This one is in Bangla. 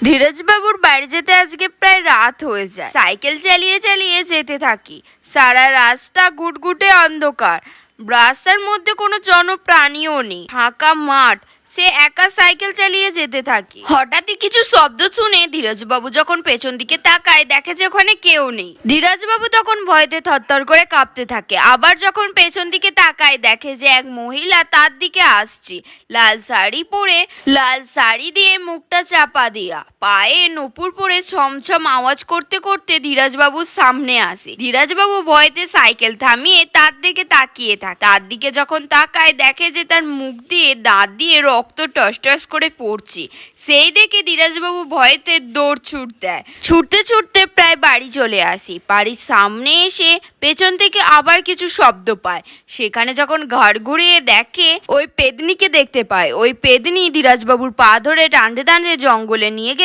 ধীরজবাবুর বাড়ি যেতে আজকে প্রায় রাত হয়ে যায়। সাইকেল চালিয়ে চালিয়ে যেতে থাকি। সারা রাস্তা ঘুটঘুটে অন্ধকার। রাস্তার মধ্যে কোনো জনপ্রাণীও নেই, ফাঁকা মাঠ। সে একা সাইকেল চালিয়ে যেতে থাকি। হঠাৎই কিছু শব্দ শুনে ধীরজবাবু যখন পেছন দিকে তাকায়, দেখে যে ওখানে কেউ নেই। ধীরজবাবু তখন ভয়তে থরথর করে কাঁপতে থাকে। আবার যখন পেছন দিকে তাকায়, দেখে যে এক মহিলা তার দিকে আসছে, লাল শাড়ি পরে, লাল শাড়ি দিয়ে মুখটা চাপা দিয়া, পায়ে নূপুর পরে ছমছম আওয়াজ করতে করতে ধীরজবাবুর সামনে আসে। ধীরজবাবু ভয়তে সাইকেল থামিয়ে তার দিকে তাকিয়ে থাকে। তার দিকে যখন তাকায়, দেখে যে তার মুখ দিয়ে দাঁত দিয়ে রক্ত টস টস করে পড়ছে। সেই দেখে ধীরজবাবু ভয়েতে দৌড় দেয়। ছুটতে ছুটতে প্রায় বাড়ি চলে আসি। বাড়ির সামনে এসে পেছন থেকে আবার কিছু শব্দ পায়। সেখানে যখন ঘর ঘুরিয়ে দেখে, ওই পেদনিকে দেখতে পায়। ওই পেদনি ধীরজবাবুর পা ধরে টানতে টানতে জঙ্গলে নিয়ে গিয়ে